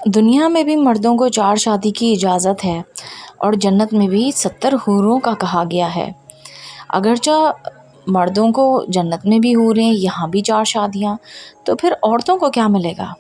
دنیا میں بھی مردوں کو 4 شادی کی اجازت ہے اور جنت میں بھی 70 حوروں کا کہا گیا ہے۔ اگرچہ مردوں کو جنت میں بھی حوریں، یہاں بھی 4 شادیاں، تو پھر عورتوں کو کیا ملے گا؟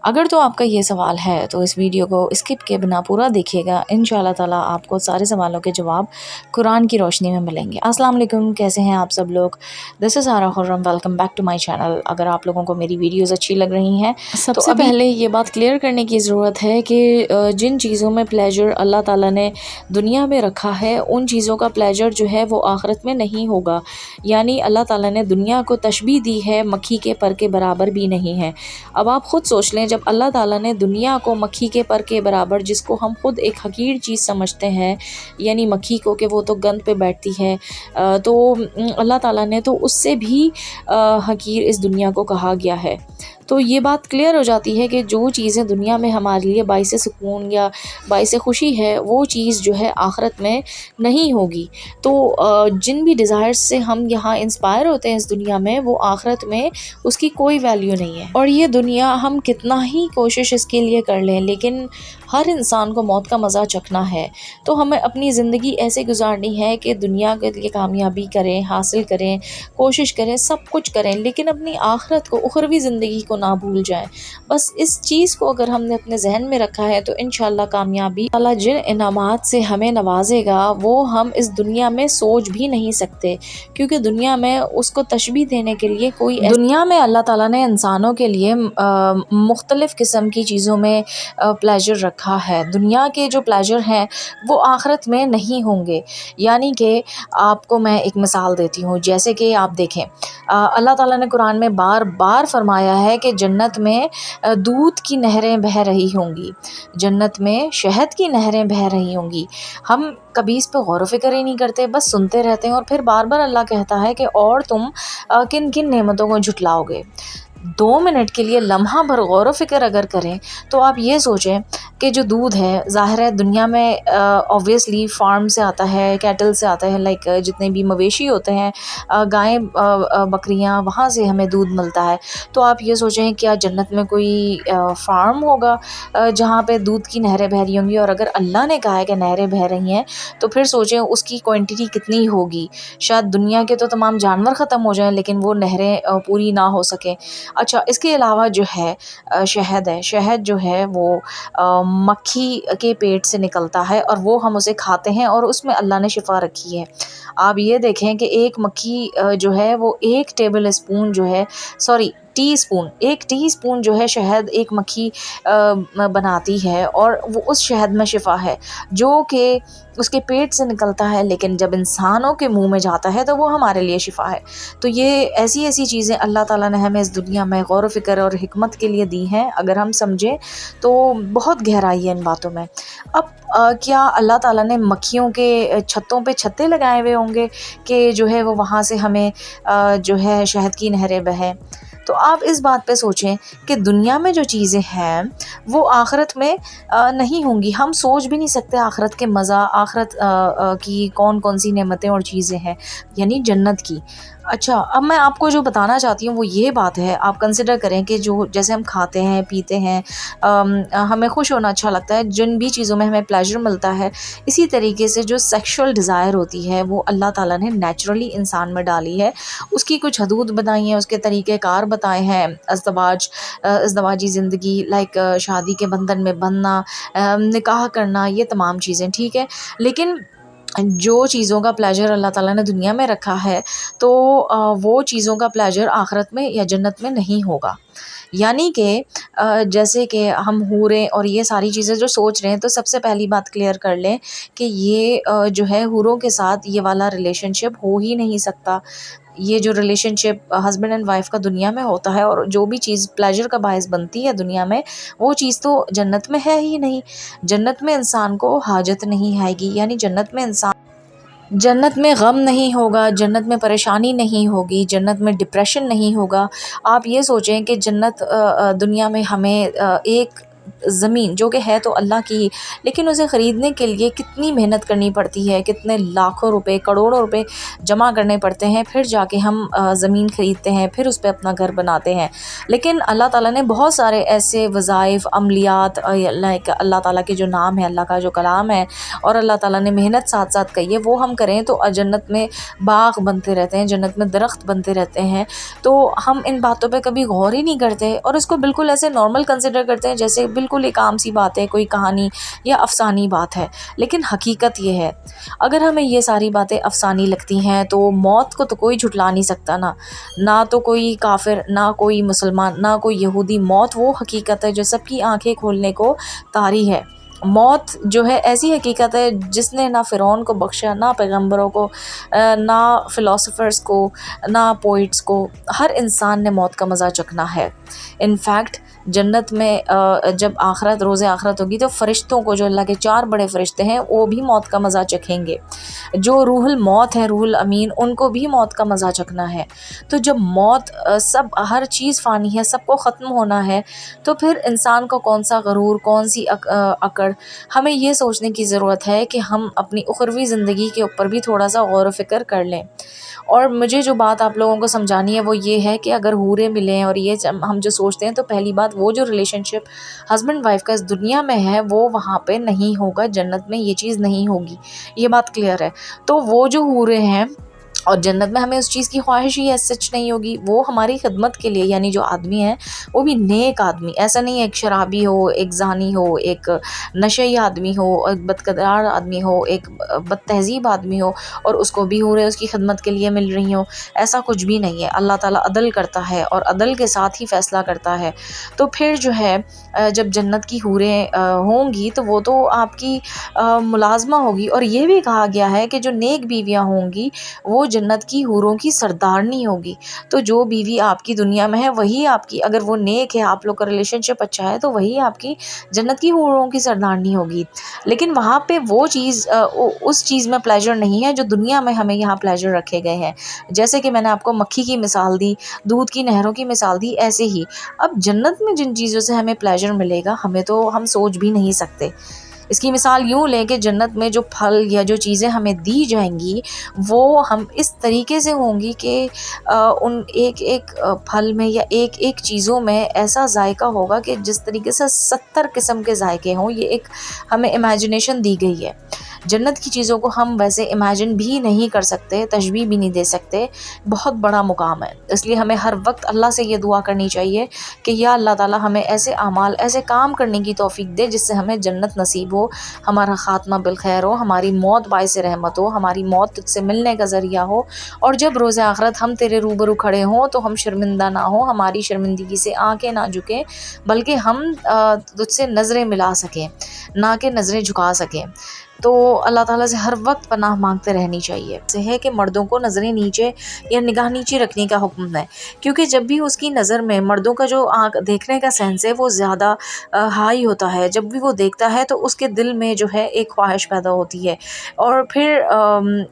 اگر تو آپ کا یہ سوال ہے تو اس ویڈیو کو اسکپ کے بنا پورا دیکھیے گا، انشاءاللہ تعالیٰ آپ کو سارے سوالوں کے جواب قرآن کی روشنی میں ملیں گے۔ السلام علیکم، کیسے ہیں آپ سب لوگ؟ This is Ara Khurram, welcome back to my channel. اگر آپ لوگوں کو میری ویڈیوز اچھی لگ رہی ہیں سب سے پہلے یہ بات کلیئر کرنے کی ضرورت ہے کہ جن چیزوں میں پلیجر اللہ تعالیٰ نے دنیا میں رکھا ہے ان چیزوں کا پلیجر جو ہے وہ آخرت میں نہیں ہوگا۔ یعنی اللہ تعالیٰ نے دنیا کو تشبیہ دی ہے مکھی کے پر کے برابر بھی نہیں ہے۔ اب آپ خود سوچ لیں، جب اللہ تعالیٰ نے دنیا کو مکھی کے پر کے برابر، جس کو ہم خود ایک حقیر چیز سمجھتے ہیں، یعنی مکھی کو کہ وہ تو گند پہ بیٹھتی ہے، تو اللہ تعالیٰ نے تو اس سے بھی حقیر اس دنیا کو کہا گیا ہے۔ تو یہ بات کلیئر ہو جاتی ہے کہ جو چیزیں دنیا میں ہمارے لیے باعث سکون یا باعث خوشی ہے، وہ چیز جو ہے آخرت میں نہیں ہوگی۔ تو جن بھی ڈیزائرز سے ہم یہاں انسپائر ہوتے ہیں اس دنیا میں، وہ آخرت میں اس کی کوئی ویلیو نہیں ہے۔ اور یہ دنیا ہم کتنا ہی کوشش اس کے لیے کر لیں، لیکن ہر انسان کو موت کا مزہ چکھنا ہے۔ تو ہمیں اپنی زندگی ایسے گزارنی ہے کہ دنیا کے لیے کامیابی کریں، حاصل کریں، کوشش کریں، سب کچھ کریں، لیکن اپنی آخرت کو، اخروی زندگی کو نہ بھول جائیں۔ بس اس چیز کو اگر ہم نے اپنے ذہن میں رکھا ہے تو انشاءاللہ کامیابی، اللہ جن انعامات سے ہمیں نوازے گا وہ ہم اس دنیا میں سوچ بھی نہیں سکتے، کیونکہ دنیا میں اس کو تشبیہ دینے کے لیے دنیا میں اللہ تعالیٰ نے انسانوں کے لیے مختلف قسم کی چیزوں میں پلیجر رکھا ہے۔ دنیا کے جو پلیجر ہیں وہ آخرت میں نہیں ہوں گے۔ یعنی کہ آپ کو میں ایک مثال دیتی ہوں، جیسے کہ آپ دیکھیں اللہ تعالیٰ نے قرآن میں بار بار فرمایا ہے کہ جنت میں دودھ کی نہریں بہہ رہی ہوں گی، جنت میں شہد کی نہریں بہہ رہی ہوں گی۔ ہم کبھی اس پہ غور و فکر ہی نہیں کرتے، بس سنتے رہتے ہیں، اور پھر بار بار اللہ کہتا ہے کہ اور تم کن کن نعمتوں کو جھٹلاؤ گے۔ 2 منٹ کے لیے لمحہ بھر غور و فکر اگر کریں تو آپ یہ سوچیں کہ جو دودھ ہے، ظاہر ہے دنیا میں اوبویسلی فارم سے آتا ہے، کیٹل سے آتا ہے، لائک جتنے بھی مویشی ہوتے ہیں، گائیں، بکریاں، وہاں سے ہمیں دودھ ملتا ہے۔ تو آپ یہ سوچیں کیا جنت میں کوئی فارم ہوگا جہاں پہ دودھ کی نہریں بہہ رہی ہوں گی؟ اور اگر اللہ نے کہا ہے کہ نہریں بہہ رہی ہیں تو پھر سوچیں اس کی کوانٹٹی کتنی ہوگی۔ شاید دنیا کے تو تمام جانور ختم ہو جائیں لیکن وہ نہریں پوری نہ ہو سکیں۔ اچھا، اس کے علاوہ جو ہے شہد ہے، شہد جو ہے وہ مکھی کے پیٹ سے نکلتا ہے اور وہ ہم اسے کھاتے ہیں، اور اس میں اللہ نے شفا رکھی ہے۔ آپ یہ دیکھیں کہ ایک مکھی جو ہے وہ 1 ٹیبل اسپون جو ہے، ٹی اسپون جو ہے شہد ایک مکھی بناتی ہے، اور وہ اس شہد میں شفا ہے جو کہ اس کے پیٹ سے نکلتا ہے، لیکن جب انسانوں کے منہ میں جاتا ہے تو وہ ہمارے لیے شفا ہے۔ تو یہ ایسی چیزیں اللہ تعالیٰ نے ہمیں اس دنیا میں غور و فکر اور حکمت کے لیے دی ہیں، اگر ہم سمجھیں تو بہت گہرائی ہے ان باتوں میں۔ اب کیا اللہ تعالیٰ نے مکھیوں کے چھتوں پہ چھتے لگائے ہوئے ہوں گے کہ جو ہے وہ وہاں سے ہمیں جو ہے شہد کی نہریں بہیں؟ تو آپ اس بات پہ سوچیں کہ دنیا میں جو چیزیں ہیں وہ آخرت میں نہیں ہوں گی۔ ہم سوچ بھی نہیں سکتے آخرت کے مزہ، آخرت کی کون کون سی نعمتیں اور چیزیں ہیں، یعنی جنت کی۔ اچھا، اب میں آپ کو جو بتانا چاہتی ہوں وہ یہ بات ہے، آپ کنسیڈر کریں کہ جو جیسے ہم کھاتے ہیں، پیتے ہیں، ہمیں خوش ہونا اچھا لگتا ہے، جن بھی چیزوں میں ہمیں پلیجر ملتا ہے، اسی طریقے سے جو سیکشول ڈیزائر ہوتی ہے وہ اللہ تعالیٰ نے نیچرلی انسان میں ڈالی ہے۔ اس کی کچھ حدود بتائی ہیں، اس کے طریقہ کار بتائے ہیں، ازدواجی زندگی، لائک شادی کے بندھن میں بندھنا، نکاح کرنا، یہ تمام چیزیں ٹھیک ہے۔ لیکن جو چیزوں کا پلیجر اللہ تعالیٰ نے دنیا میں رکھا ہے تو وہ چیزوں کا پلیجر آخرت میں یا جنت میں نہیں ہوگا۔ یعنی کہ جیسے کہ ہم حوریں اور یہ ساری چیزیں جو سوچ رہے ہیں، تو سب سے پہلی بات کلیئر کر لیں کہ یہ جو ہے حوروں کے ساتھ یہ والا ریلیشن شپ ہو ہی نہیں سکتا۔ یہ جو relation ship husband and wife کا دنیا میں ہوتا ہے، اور جو بھی چیز پلیجر کا باعث بنتی ہے دنیا میں، وہ چیز تو جنت میں ہے ہی نہیں۔ جنت میں انسان کو حاجت نہیں آئے گی، یعنی جنت میں غم نہیں ہوگا، جنت میں پریشانی نہیں ہوگی، جنت میں ڈپریشن نہیں ہوگا۔ آپ یہ سوچیں کہ جنت دنیا میں ہمیں ایک زمین جو کہ ہے تو اللہ کی ہی، لیکن اسے خریدنے کے لیے کتنی محنت کرنی پڑتی ہے، کتنے لاکھوں روپے کروڑوں روپے جمع کرنے پڑتے ہیں، پھر جا کے ہم زمین خریدتے ہیں، پھر اس پہ اپنا گھر بناتے ہیں۔ لیکن اللہ تعالیٰ نے بہت سارے ایسے وظائف، عملیات، لائک اللہ تعالیٰ کے جو نام ہے، اللہ کا جو کلام ہے، اور اللہ تعالیٰ نے محنت ساتھ ساتھ کی ہے، وہ ہم کریں تو جنت میں باغ بنتے رہتے ہیں، جنت میں درخت بنتے رہتے ہیں۔ تو ہم ان باتوں پہ کبھی غور ہی نہیں کرتے اور اس کو بالکل ایسے نارمل کنسیڈر کرتے ہیں جیسے بالکل ایک عام سی بات ہے، کوئی کہانی یا افسانی بات ہے۔ لیکن حقیقت یہ ہے، اگر ہمیں یہ ساری باتیں افسانی لگتی ہیں تو موت کو تو کوئی جھٹلا نہیں سکتا نا، نہ تو کوئی کافر، نہ کوئی مسلمان، نہ کوئی یہودی۔ موت وہ حقیقت ہے جو سب کی آنکھیں کھولنے کو طاری ہے۔ موت جو ہے ایسی حقیقت ہے جس نے نہ فرعون کو بخشا، نہ پیغمبروں کو، نہ فلاسفرز کو، نہ پوئٹس کو، ہر انسان نے موت کا مزہ چکھنا ہے۔ انفیکٹ جنت میں جب آخرت، روز آخرت ہوگی تو فرشتوں کو، جو اللہ کے 4 بڑے فرشتے ہیں، وہ بھی موت کا مزہ چکھیں گے۔ جو روح الموت ہے، روح الامین، ان کو بھی موت کا مزہ چکھنا ہے۔ تو جب موت، سب، ہر چیز فانی ہے، سب کو ختم ہونا ہے، تو پھر انسان کو کون سا غرور، کون سی اکڑ؟ ہمیں یہ سوچنے کی ضرورت ہے کہ ہم اپنی اخروی زندگی کے اوپر بھی تھوڑا سا غور و فکر کر لیں۔ اور مجھے جو بات آپ لوگوں کو سمجھانی ہے وہ یہ ہے کہ اگر حوریں ملیں اور یہ ہم جو سوچتے ہیں، تو پہلی بات، وہ جو ریلیشن شپ ہسبینڈ وائف کا اس دنیا میں ہے وہ وہاں پہ نہیں ہوگا، جنت میں یہ چیز نہیں ہوگی، یہ بات کلیئر ہے۔ تو وہ جو حوریں ہیں، اور جنت میں ہمیں اس چیز کی خواہش ہی سچ نہیں ہوگی، وہ ہماری خدمت کے لیے، یعنی جو آدمی ہیں وہ بھی نیک آدمی، ایسا نہیں ہے ایک شرابی ہو، ایک زانی ہو، ایک نشئی آدمی ہو، ایک بدکردار آدمی ہو، ایک بد تہذیب آدمی ہو اور اس کو بھی حوریں اس کی خدمت کے لیے مل رہی ہوں، ایسا کچھ بھی نہیں ہے۔ اللہ تعالیٰ عدل کرتا ہے اور عدل کے ساتھ ہی فیصلہ کرتا ہے۔ تو پھر جو ہے جب جنت کی حوریں ہوں گی تو وہ تو آپ کی ملازمہ ہوگی، اور یہ بھی کہا گیا ہے کہ جو نیک بیویاں ہوں گی وہ جنت کی حوروں کی سردارنی ہوگی۔ تو جو بیوی آپ کی دنیا میں ہے وہی آپ کی، اگر وہ نیک ہے، آپ لوگ کا ریلیشن شپ اچھا ہے، تو وہی آپ کی جنت کی حوروں کی سردارنی ہوگی۔ لیکن وہاں پہ وہ چیز، اس چیز میں پلیجر نہیں ہے جو دنیا میں ہمیں یہاں پلیجر رکھے گئے ہیں۔ جیسے کہ میں نے آپ کو مکھی کی مثال دی، دودھ کی نہروں کی مثال دی، ایسے ہی اب جنت میں جن چیزوں سے ہمیں پلیجر ملے گا، ہم سوچ بھی نہیں سکتے۔ اس کی مثال یوں لیں کہ جنت میں جو پھل یا جو چیزیں ہمیں دی جائیں گی وہ ہم اس طریقے سے ہوں گی کہ ان ایک ایک پھل میں یا ایک ایک چیزوں میں ایسا ذائقہ ہوگا کہ جس طریقے سے 70 قسم کے ذائقے ہوں، یہ ایک ہمیں امیجنیشن دی گئی ہے۔ جنت کی چیزوں کو ہم ویسے امیجن بھی نہیں کر سکتے، تشبیہ بھی نہیں دے سکتے، بہت بڑا مقام ہے۔ اس لیے ہمیں ہر وقت اللہ سے یہ دعا کرنی چاہیے کہ یا اللہ تعالیٰ ہمیں ایسے اعمال، ایسے کام کرنے کی توفیق دے جس سے ہمیں جنت نصیب ہو، ہمارا خاتمہ بالخیر ہو، ہماری موت باعث رحمت ہو، ہماری موت تجھ سے ملنے کا ذریعہ ہو، اور جب روز آخرت ہم تیرے روبرو کھڑے ہوں تو ہم شرمندہ نہ ہوں، ہماری شرمندگی سے آنکھیں نہ جھکیں، بلکہ ہم تجھ سے نظریں ملا سکیں، نہ کہ نظریں جھکا سکیں۔ تو اللہ تعالیٰ سے ہر وقت پناہ مانگتے رہنی چاہیے۔ سے ہے کہ مردوں کو نظریں نیچے یا نگاہ نیچے رکھنے کا حکم ہے، کیونکہ جب بھی اس کی نظر میں مردوں کا جو آنکھ دیکھنے کا سینس ہے وہ زیادہ ہائی ہوتا ہے، جب بھی وہ دیکھتا ہے تو اس کے دل میں جو ہے ایک خواہش پیدا ہوتی ہے۔ اور پھر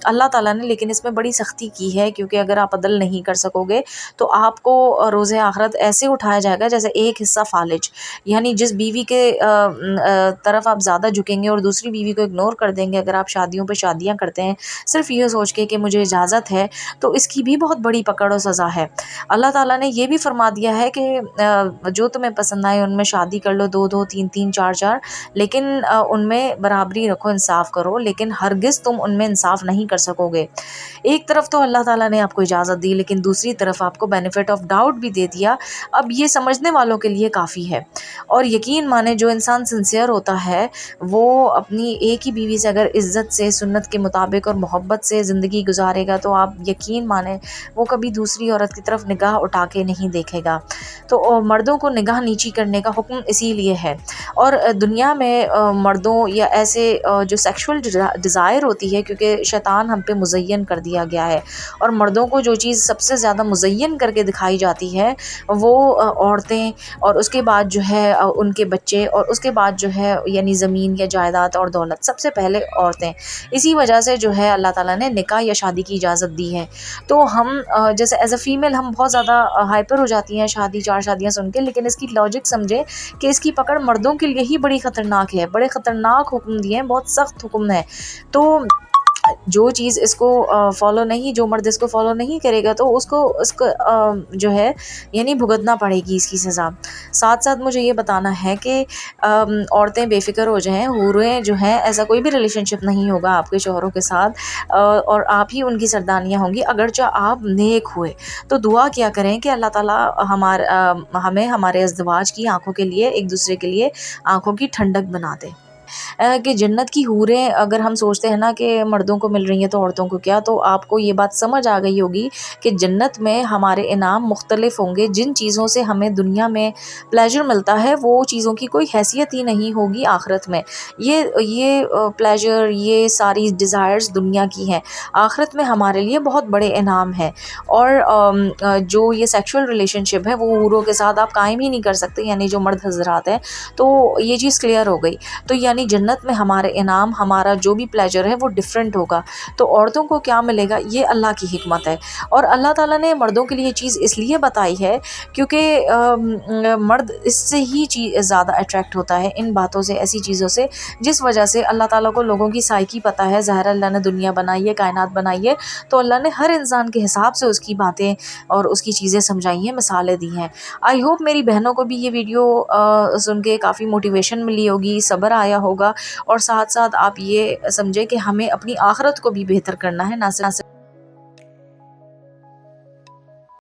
اللہ تعالیٰ نے لیکن اس میں بڑی سختی کی ہے، کیونکہ اگر آپ عدل نہیں کر سکو گے تو آپ کو روز آخرت ایسے اٹھایا جائے گا جیسے ایک حصہ فالج، یعنی جس بیوی کے طرف آپ زیادہ جھکیں گے اور دوسری بیوی کو اگنور کر دیں گے، اگر آپ شادیوں پہ شادیاں کرتے ہیں صرف یہ سوچ کے کہ مجھے اجازت ہے، تو اس کی بھی بہت بڑی پکڑ و سزا ہے۔ اللہ تعالیٰ نے یہ بھی فرما دیا ہے کہ جو تمہیں پسند آئے ان میں شادی کر لو، 2 3 3 4 لیکن ان میں برابری رکھو، انصاف کرو، لیکن ہرگز تم ان میں انصاف نہیں کر سکو گے۔ ایک طرف تو اللہ تعالیٰ نے آپ کو اجازت دی، لیکن دوسری طرف آپ کو بینیفٹ آف ڈاؤٹ بھی دے دیا۔ اب یہ سمجھنے والوں کے لیے کافی ہے، اور یقین مانے جو انسان سنسیئر ہوتا ہے وہ اپنی ایک ہی بیوی سے اگر عزت سے، سنت کے مطابق اور محبت سے زندگی گزارے گا تو آپ یقین مانیں وہ کبھی دوسری عورت کی طرف نگاہ اٹھا کے نہیں دیکھے گا۔ تو مردوں کو نگاہ نیچی کرنے کا حکم اسی لیے ہے۔ اور دنیا میں مردوں یا ایسے جو سیکشول ڈیزائر ہوتی ہے، کیونکہ شیطان ہم پہ مزین کر دیا گیا ہے، اور مردوں کو جو چیز سب سے زیادہ مزین کر کے دکھائی جاتی ہے وہ عورتیں، اور اس کے بعد جو ہے ان کے بچے، اور اس کے بعد جو ہے یعنی زمین یا جائیداد اور دولت، سب سے پہلے عورتیں. اسی وجہ سے جو ہے اللہ تعالیٰ نے نکاح یا شادی کی اجازت دی ہے. تو ہم جیسے ایز اے فیمیل ہم بہت زیادہ ہائپر ہو جاتی ہیں شادی 4 شادیاں سن کے، لیکن اس کی لاجک سمجھے کہ اس کی پکڑ مردوں کے لیے ہی بڑی خطرناک ہے. بڑے خطرناک حکم دیے ہیں، بہت سخت حکم ہے. تو جو چیز اس کو فالو نہیں، جو مرد اس کو فالو نہیں کرے گا تو اس کو جو ہے یعنی بھگتنا پڑے گی اس کی سزا. ساتھ ساتھ مجھے یہ بتانا ہے کہ عورتیں بے فکر ہو جائیں، حوریں جو ہیں ایسا کوئی بھی ریلیشن شپ نہیں ہوگا آپ کے شوہروں کے ساتھ، اور آپ ہی ان کی سردانیاں ہوں گی اگرچہ آپ نیک ہوئے. تو دعا کیا کریں کہ اللہ تعالیٰ ہمیں ہمارے ازدواج کی آنکھوں کے لیے، ایک دوسرے کے لیے آنکھوں کی ٹھنڈک بنا دے. کہ جنت کی حوریں اگر ہم سوچتے ہیں نا کہ مردوں کو مل رہی ہیں تو عورتوں کو کیا، تو آپ کو یہ بات سمجھ آ گئی ہوگی کہ جنت میں ہمارے انعام مختلف ہوں گے. جن چیزوں سے ہمیں دنیا میں پلیجر ملتا ہے وہ چیزوں کی کوئی حیثیت ہی نہیں ہوگی آخرت میں. یہ پلیجر، یہ ساری ڈیزائرز دنیا کی ہیں، آخرت میں ہمارے لیے بہت بڑے انعام ہیں. اور جو یہ سیکشول ریلیشن شپ ہے وہ حوروں کے ساتھ آپ قائم ہی نہیں کر سکتے، یعنی جو مرد حضرات ہیں. تو یہ چیز کلیئر ہو گئی. تو یعنی جنت میں ہمارے انعام، ہمارا جو بھی پلیجر ہے وہ ڈفرینٹ ہوگا. تو عورتوں کو کیا ملے گا، یہ اللہ کی حکمت ہے. اور اللہ تعالیٰ نے مردوں کے لیے یہ چیز اس لیے بتائی ہے کیونکہ مرد اس سے ہی زیادہ اٹریکٹ ہوتا ہے، ان باتوں سے، ایسی چیزوں سے جس وجہ سے اللہ تعالیٰ کو لوگوں کی سائیکی پتہ ہے. ظاہر اللہ نے دنیا بنائی ہے، کائنات بنائی ہے، تو اللہ نے ہر انسان کے حساب سے اس کی باتیں اور اس کی چیزیں سمجھائی ہیں، مثالیں دی ہیں. آئی ہوپ میری بہنوں کو بھی یہ ویڈیو سن کے کافی موٹیویشن ملی ہوگی، صبر آیا ہوگا، اور ساتھ ساتھ آپ یہ سمجھے کہ ہمیں اپنی آخرت کو بھی بہتر کرنا ہے، نہ صرف